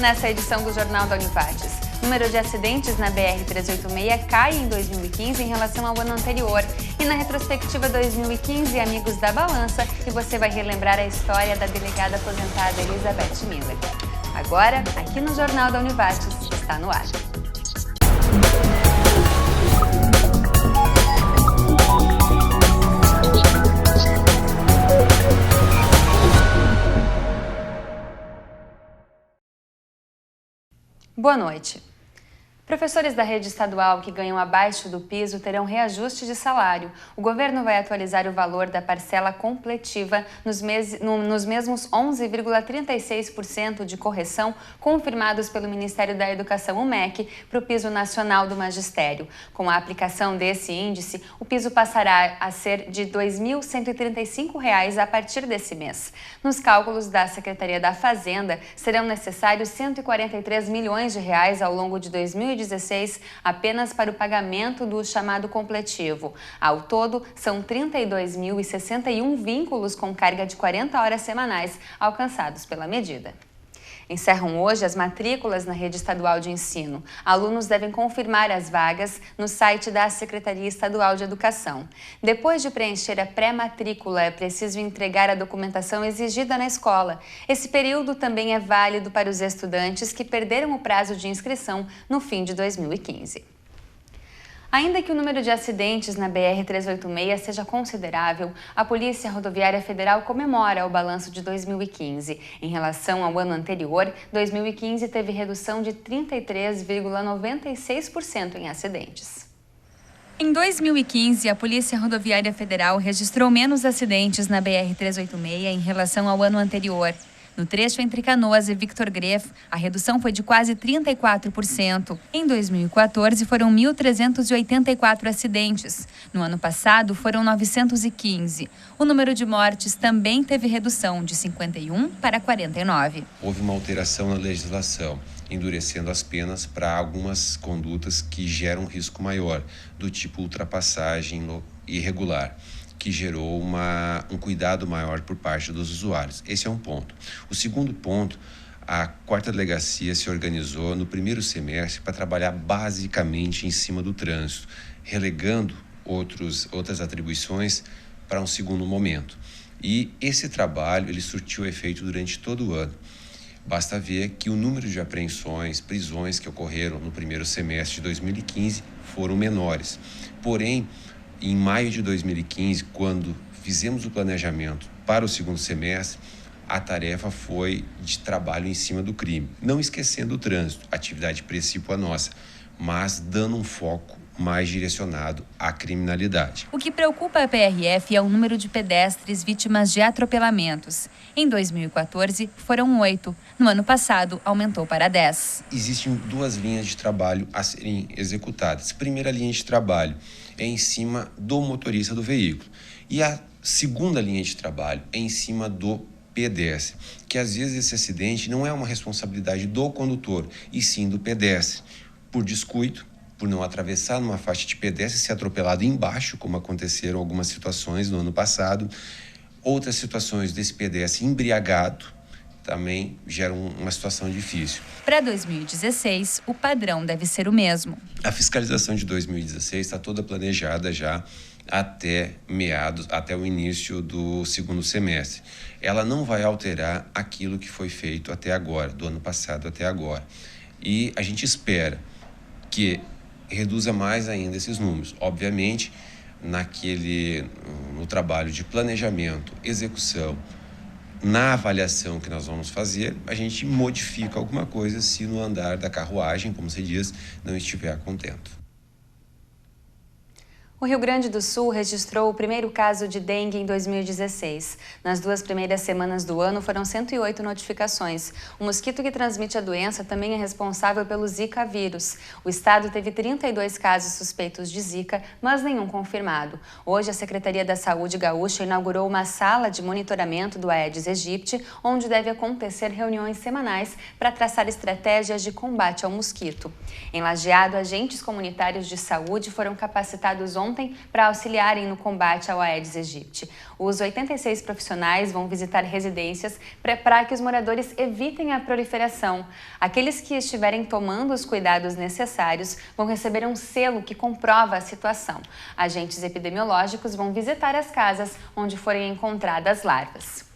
Nessa edição do Jornal da Univates, o número de acidentes na BR-386 cai em 2015 em relação ao ano anterior. E na retrospectiva 2015, amigos da balança, e você vai relembrar a história da delegada aposentada Elizabeth Miller. Agora, aqui no Jornal da Univates, está no ar. Boa noite. Professores da rede estadual que ganham abaixo do piso terão reajuste de salário. O governo vai atualizar o valor da parcela completiva nos mesmos 11,36% de correção confirmados pelo Ministério da Educação, o MEC, para o piso nacional do magistério. Com a aplicação desse índice, o piso passará a ser de R$ 2.135 a partir desse mês. Nos cálculos da Secretaria da Fazenda, serão necessários R$ 143 milhões ao longo de 2016 apenas para o pagamento do chamado completivo. Ao todo, são 32.061 vínculos com carga de 40 horas semanais alcançados pela medida. Encerram hoje as matrículas na rede estadual de ensino. Alunos devem confirmar as vagas no site da Secretaria Estadual de Educação. Depois de preencher a pré-matrícula, é preciso entregar a documentação exigida na escola. Esse período também é válido para os estudantes que perderam o prazo de inscrição no fim de 2015. Ainda que o número de acidentes na BR-386 seja considerável, a Polícia Rodoviária Federal comemora o balanço de 2015. Em relação ao ano anterior, 2015 teve redução de 33,96% em acidentes. Em 2015, a Polícia Rodoviária Federal registrou menos acidentes na BR-386 em relação ao ano anterior. No trecho entre Canoas e Victor Greff, a redução foi de quase 34%. Em 2014, foram 1.384 acidentes. No ano passado, foram 915. O número de mortes também teve redução de 51 para 49. Houve uma alteração na legislação, endurecendo as penas para algumas condutas que geram risco maior, do tipo ultrapassagem irregular, que gerou um cuidado maior por parte dos usuários. Esse é um ponto. O segundo ponto, a 4ª Delegacia se organizou no primeiro semestre para trabalhar basicamente em cima do trânsito, relegando outras atribuições para um segundo momento. E esse trabalho ele surtiu efeito durante todo o ano. Basta ver que o número de apreensões, prisões que ocorreram no primeiro semestre de 2015 foram menores. Porém, em maio de 2015, quando fizemos o planejamento para o segundo semestre, a tarefa foi de trabalho em cima do crime. Não esquecendo o trânsito, atividade principal nossa, mas dando um foco mais direcionado à criminalidade. O que preocupa a PRF é o número de pedestres vítimas de atropelamentos. Em 2014, foram 8. No ano passado, aumentou para 10. Existem 2 linhas de trabalho a serem executadas. Primeira linha de trabalho é em cima do motorista do veículo. E a segunda linha de trabalho é em cima do pedestre, que às vezes esse acidente não é uma responsabilidade do condutor, e sim do pedestre, por descuido, por não atravessar numa faixa de pedestre e ser atropelado embaixo, como aconteceram algumas situações no ano passado. Outras situações desse pedestre embriagado também geram uma situação difícil. Para 2016, o padrão deve ser o mesmo. A fiscalização de 2016 está toda planejada já até o início do segundo semestre. Ela não vai alterar aquilo que foi feito até agora, do ano passado até agora. E a gente espera que reduza mais ainda esses números. Obviamente, no trabalho de planejamento, execução, na avaliação que nós vamos fazer, a gente modifica alguma coisa se no andar da carruagem, como se diz, não estiver contento. O Rio Grande do Sul registrou o primeiro caso de dengue em 2016. Nas 2 primeiras semanas do ano, foram 108 notificações. O mosquito que transmite a doença também é responsável pelo Zika vírus. O estado teve 32 casos suspeitos de Zika, mas nenhum confirmado. Hoje, a Secretaria da Saúde Gaúcha inaugurou uma sala de monitoramento do Aedes aegypti, onde deve acontecer reuniões semanais para traçar estratégias de combate ao mosquito. Em Lajeado, agentes comunitários de saúde foram capacitados ontem ontem para auxiliarem no combate ao Aedes aegypti. Os 86 profissionais vão visitar residências para que os moradores evitem a proliferação. Aqueles que estiverem tomando os cuidados necessários vão receber um selo que comprova a situação. Agentes epidemiológicos vão visitar as casas onde forem encontradas larvas.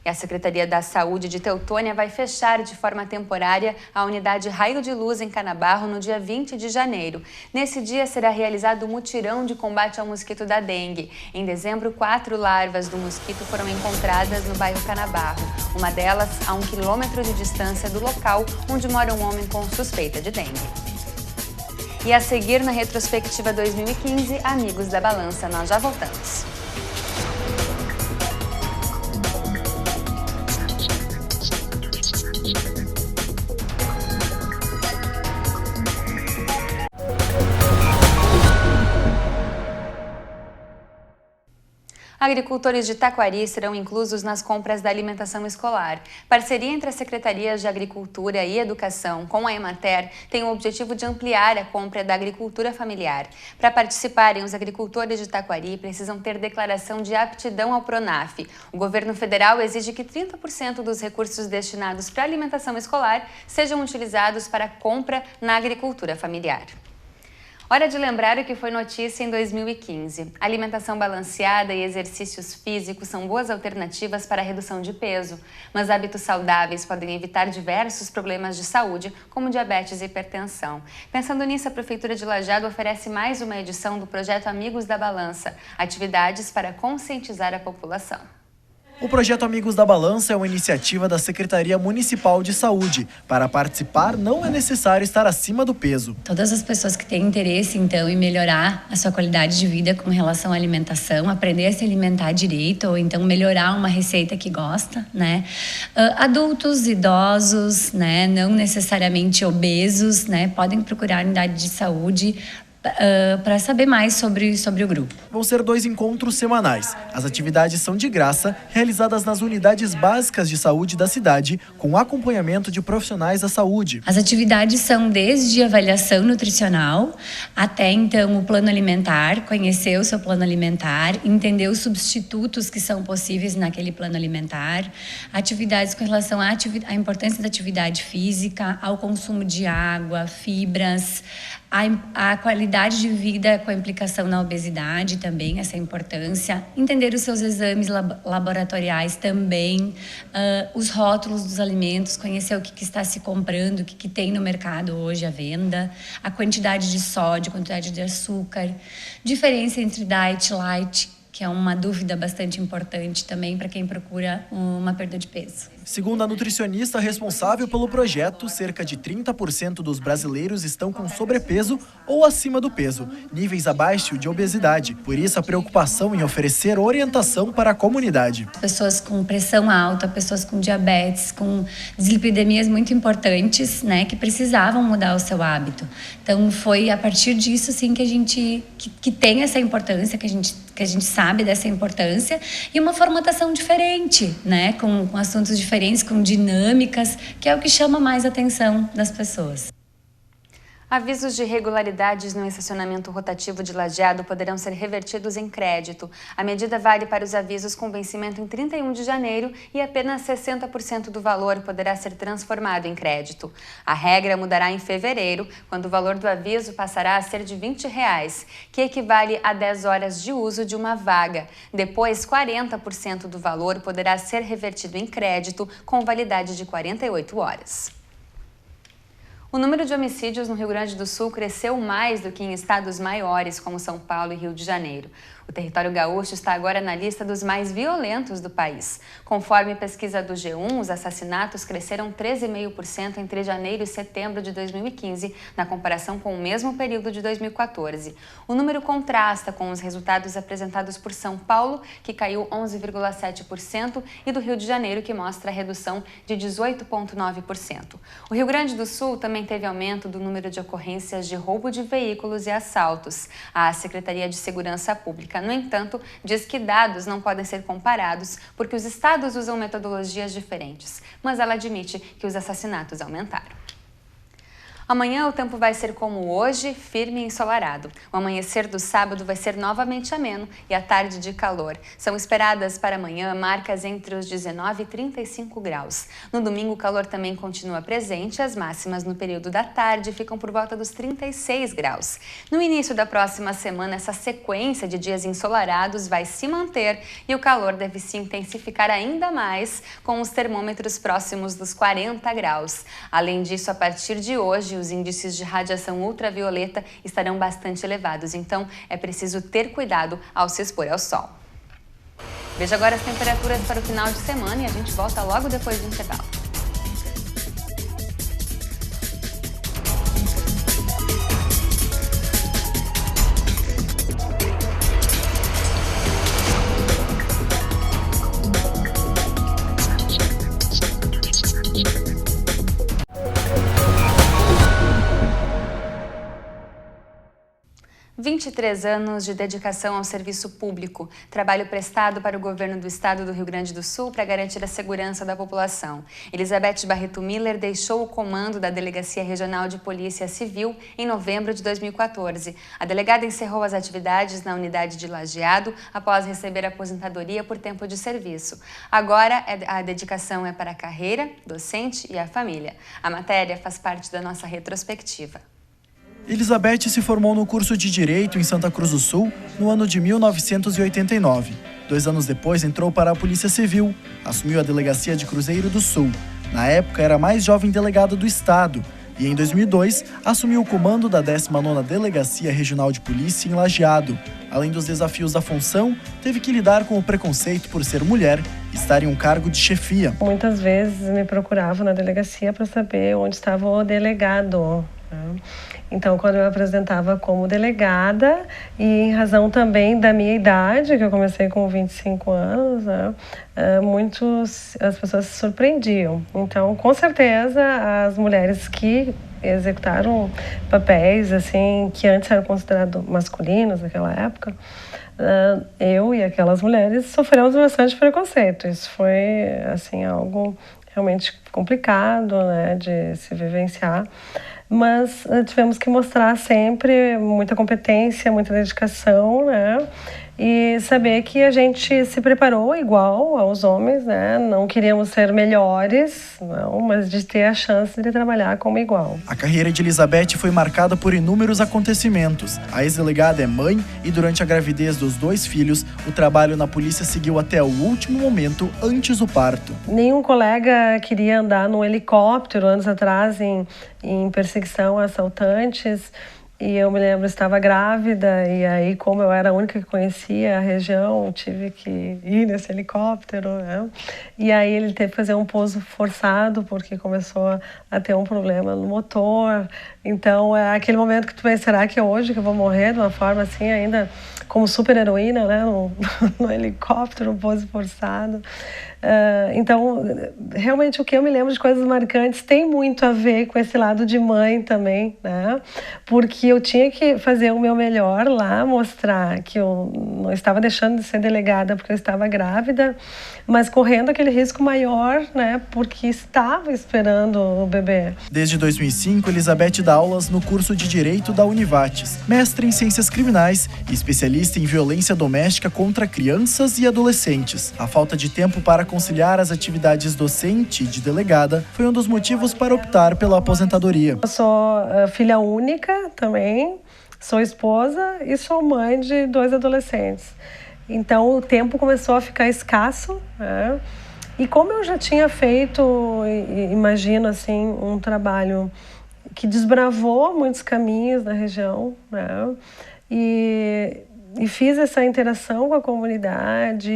E a Secretaria da Saúde de Teutônia vai fechar de forma temporária a unidade Raio de Luz em Canabarro no dia 20 de janeiro. Nesse dia será realizado o mutirão de combate ao mosquito da dengue. Em dezembro, 4 larvas do mosquito foram encontradas no bairro Canabarro. Uma delas a 1 quilômetro de distância do local onde mora um homem com suspeita de dengue. E a seguir na retrospectiva 2015, Amigos da Balança. Nós já voltamos. Agricultores de Taquari serão inclusos nas compras da alimentação escolar. Parceria entre as Secretarias de Agricultura e Educação com a Emater tem o objetivo de ampliar a compra da agricultura familiar. Para participarem, os agricultores de Taquari precisam ter declaração de aptidão ao PRONAF. O governo federal exige que 30% dos recursos destinados para a alimentação escolar sejam utilizados para compra na agricultura familiar. Hora de lembrar o que foi notícia em 2015. Alimentação balanceada e exercícios físicos são boas alternativas para a redução de peso, mas hábitos saudáveis podem evitar diversos problemas de saúde, como diabetes e hipertensão. Pensando nisso, a Prefeitura de Lajeado oferece mais uma edição do projeto Amigos da Balança, atividades para conscientizar a população. O projeto Amigos da Balança é uma iniciativa da Secretaria Municipal de Saúde. Para participar, não é necessário estar acima do peso. Todas as pessoas que têm interesse, então, em melhorar a sua qualidade de vida com relação à alimentação, aprender a se alimentar direito, ou então melhorar uma receita que gosta, né? Adultos, idosos, né? Não necessariamente obesos, né? Podem procurar a unidade de saúde para saber mais sobre o grupo. Vão ser 2 encontros semanais. As atividades são de graça, realizadas nas unidades básicas de saúde da cidade, com acompanhamento de profissionais da saúde. As atividades são desde avaliação nutricional até, então, o plano alimentar, conhecer o seu plano alimentar, entender os substitutos que são possíveis naquele plano alimentar, atividades com relação à importância da atividade física, ao consumo de água, fibras, a qualidade de vida com a implicação na obesidade também, essa importância, entender os seus exames laboratoriais também, os rótulos dos alimentos, conhecer o que está se comprando, o que tem no mercado hoje à venda, a quantidade de sódio, quantidade de açúcar, diferença entre diet e light, que é uma dúvida bastante importante também para quem procura uma perda de peso. Segundo a nutricionista responsável pelo projeto, cerca de 30% dos brasileiros estão com sobrepeso ou acima do peso, níveis abaixo de obesidade. Por isso, a preocupação em oferecer orientação para a comunidade. Pessoas com pressão alta, pessoas com diabetes, com dislipidemias muito importantes, né, que precisavam mudar o seu hábito. Então, foi a partir disso, sim, que a gente que tem essa importância, que a gente sabe dessa importância, e uma formatação diferente, né, com assuntos diferentes, com dinâmicas, que é o que chama mais a atenção das pessoas. Avisos de irregularidades no estacionamento rotativo de Lajeado poderão ser revertidos em crédito. A medida vale para os avisos com vencimento em 31 de janeiro e apenas 60% do valor poderá ser transformado em crédito. A regra mudará em fevereiro, quando o valor do aviso passará a ser de R$20, que equivale a 10 horas de uso de uma vaga. Depois, 40% do valor poderá ser revertido em crédito com validade de 48 horas. O número de homicídios no Rio Grande do Sul cresceu mais do que em estados maiores como São Paulo e Rio de Janeiro. O território gaúcho está agora na lista dos mais violentos do país. Conforme pesquisa do G1, os assassinatos cresceram 13,5% entre janeiro e setembro de 2015, na comparação com o mesmo período de 2014. O número contrasta com os resultados apresentados por São Paulo, que caiu 11,7%, e do Rio de Janeiro, que mostra a redução de 18,9%. O Rio Grande do Sul também teve aumento do número de ocorrências de roubo de veículos e assaltos. A Secretaria de Segurança Pública, no entanto, diz que dados não podem ser comparados porque os estados usam metodologias diferentes, mas ela admite que os assassinatos aumentaram. Amanhã o tempo vai ser como hoje, firme e ensolarado. O amanhecer do sábado vai ser novamente ameno e a tarde de calor. São esperadas para amanhã marcas entre os 19 e 35 graus. No domingo o calor também continua presente, as máximas no período da tarde ficam por volta dos 36 graus. No início da próxima semana, essa sequência de dias ensolarados vai se manter e o calor deve se intensificar ainda mais, com os termômetros próximos dos 40 graus. Além disso, a partir de hoje, os índices de radiação ultravioleta estarão bastante elevados, então é preciso ter cuidado ao se expor ao sol. Veja agora as temperaturas para o final de semana e a gente volta logo depois do intervalo. "23 anos de dedicação ao serviço público, trabalho prestado para o governo do estado do Rio Grande do Sul para garantir a segurança da população. Elizabeth Barreto Miller deixou o comando da Delegacia Regional de Polícia Civil em novembro de 2014. A delegada encerrou as atividades na unidade de Lajeado após receber aposentadoria por tempo de serviço. Agora, a dedicação é para a carreira, docente e a família. A matéria faz parte da nossa retrospectiva. Elizabeth se formou no curso de Direito em Santa Cruz do Sul no ano de 1989. 2 anos depois entrou para a Polícia Civil, assumiu a Delegacia de Cruzeiro do Sul. Na época era a mais jovem delegada do estado e em 2002 assumiu o comando da 19ª Delegacia Regional de Polícia em Lajeado. Além dos desafios da função, teve que lidar com o preconceito por ser mulher e estar em um cargo de chefia. Muitas vezes me procuravam na delegacia para saber onde estava o delegado. Então, quando eu apresentava como delegada, e em razão também da minha idade, que eu comecei com 25 anos, as pessoas se surpreendiam. Então, com certeza, as mulheres que executaram papéis assim que antes eram considerados masculinos naquela época, eu e aquelas mulheres sofremos bastante preconceito. Isso foi assim algo realmente complicado, né, de se vivenciar. Mas tivemos que mostrar sempre muita competência, muita dedicação, né? E saber que a gente se preparou igual aos homens, né? Não queríamos ser melhores, não, mas de ter a chance de trabalhar como igual. A carreira de Elizabeth foi marcada por inúmeros acontecimentos. A ex-delegada é mãe e durante a gravidez dos 2 filhos, o trabalho na polícia seguiu até o último momento antes do parto. Nenhum colega queria andar num helicóptero anos atrás em perseguição a assaltantes. E eu me lembro, estava grávida, e aí, como eu era a única que conhecia a região, tive que ir nesse helicóptero, né? E aí ele teve que fazer um pouso forçado, porque começou a ter um problema no motor. Então, é aquele momento que tu pensa, será que é hoje que eu vou morrer de uma forma assim, ainda como super heroína, né? No helicóptero, um pouso forçado. Então, realmente o que eu me lembro de coisas marcantes tem muito a ver com esse lado de mãe também, né? Porque eu tinha que fazer o meu melhor lá, mostrar que eu não estava deixando de ser delegada porque eu estava grávida, mas correndo aquele risco maior, né? Porque estava esperando o bebê. Desde 2005, Elizabeth dá aulas no curso de Direito da Univates, mestre em Ciências Criminais e especialista em violência doméstica contra crianças e adolescentes. A falta de tempo para conciliar as atividades docente e de delegada foi um dos motivos para optar pela aposentadoria. Eu sou filha única também, sou esposa e sou mãe de 2 adolescentes. Então o tempo começou a ficar escasso, né? E como eu já tinha feito, imagino assim, um trabalho que desbravou muitos caminhos na região, né? E fiz essa interação com a comunidade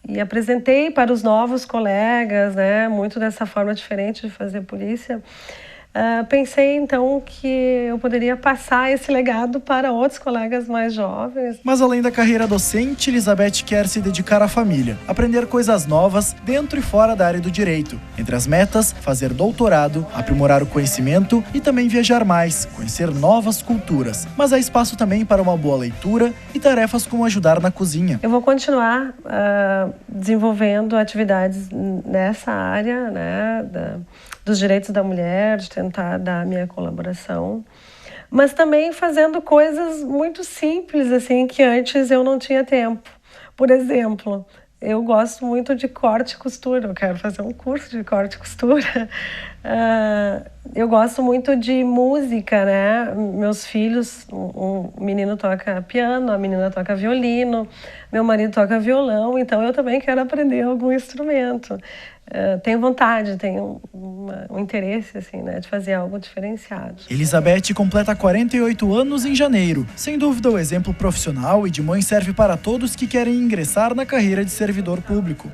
e apresentei para os novos colegas, né, muito dessa forma diferente de fazer polícia. Pensei, então, que eu poderia passar esse legado para outros colegas mais jovens. Mas, além da carreira docente, Elizabeth quer se dedicar à família, aprender coisas novas dentro e fora da área do direito. Entre as metas, fazer doutorado, aprimorar o conhecimento e também viajar mais, conhecer novas culturas. Mas há espaço também para uma boa leitura e tarefas como ajudar na cozinha. Eu vou continuar desenvolvendo atividades nessa área, né, dos direitos da mulher, de tentar dar a minha colaboração. Mas também fazendo coisas muito simples, assim, que antes eu não tinha tempo. Por exemplo, eu gosto muito de corte e costura, eu quero fazer um curso de corte e costura. Eu gosto muito de música, né? Meus filhos, um menino toca piano, a menina toca violino, meu marido toca violão, então eu também quero aprender algum instrumento. Tenho vontade, tenho um interesse assim, né, de fazer algo diferenciado. Elizabeth completa 48 anos em janeiro. Sem dúvida, o exemplo profissional e de mãe serve para todos que querem ingressar na carreira de servidor público.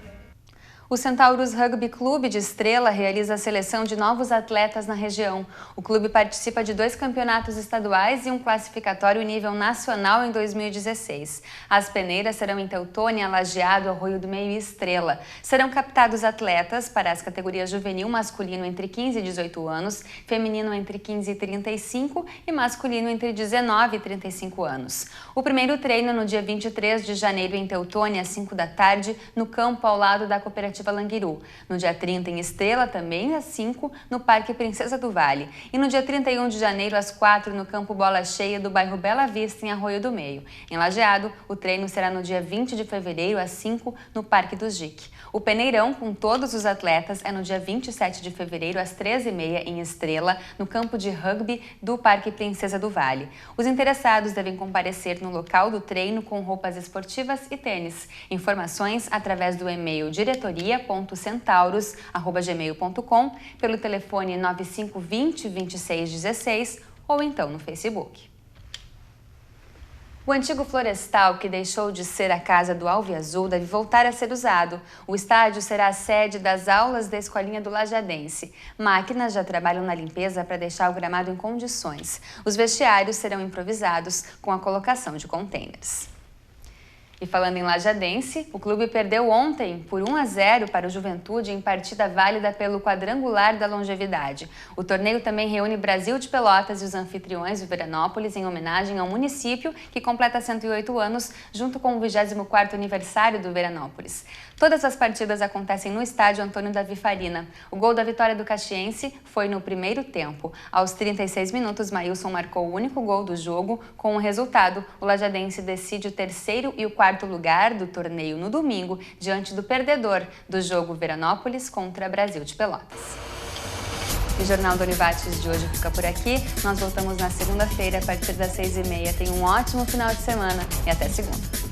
O Centauros Rugby Clube de Estrela realiza a seleção de novos atletas na região. O clube participa de 2 campeonatos estaduais e um classificatório nível nacional em 2016. As peneiras serão em Teutônia, Lajeado, Arroio do Meio e Estrela. Serão captados atletas para as categorias juvenil masculino entre 15 e 18 anos, feminino entre 15 e 35 e masculino entre 19 e 35 anos. O primeiro treino no dia 23 de janeiro em Teutônia, às 5 da tarde, no campo ao lado da Cooperativa Languiru. No dia 30 em Estrela, também às 5, no Parque Princesa do Vale. E no dia 31 de janeiro, às 4, no campo Bola Cheia do bairro Bela Vista, em Arroio do Meio. Em Lajeado, o treino será no dia 20 de fevereiro, às 5, no Parque do Jic. O peneirão, com todos os atletas, é no dia 27 de fevereiro, às 13h30, em Estrela, no campo de rugby do Parque Princesa do Vale. Os interessados devem comparecer no local do treino com roupas esportivas e tênis. Informações através do e-mail diretoria.centauros@gmail.com, pelo telefone 9520 2616 ou então no Facebook. O antigo florestal, que deixou de ser a casa do Alviazul, deve voltar a ser usado. O estádio será a sede das aulas da Escolinha do Lajadense. Máquinas já trabalham na limpeza para deixar o gramado em condições. Os vestiários serão improvisados com a colocação de contêineres. E falando em Lajadense, o clube perdeu ontem por 1-0 para o Juventude em partida válida pelo quadrangular da longevidade. O torneio também reúne Brasil de Pelotas e os anfitriões de Veranópolis em homenagem ao município que completa 108 anos, junto com o 24º aniversário do Veranópolis. Todas as partidas acontecem no estádio Antônio Davi Farina. O gol da vitória do Caxiense foi no primeiro tempo. Aos 36 minutos, Maílson marcou o único gol do jogo. Com o resultado, o Lajadense decide o 3º e o 4º lugar do torneio no domingo, diante do perdedor do jogo Veranópolis contra Brasil de Pelotas. O Jornal do Univates de hoje fica por aqui. Nós voltamos na segunda-feira, a partir das 6h30. Tenha um ótimo final de semana e até segunda.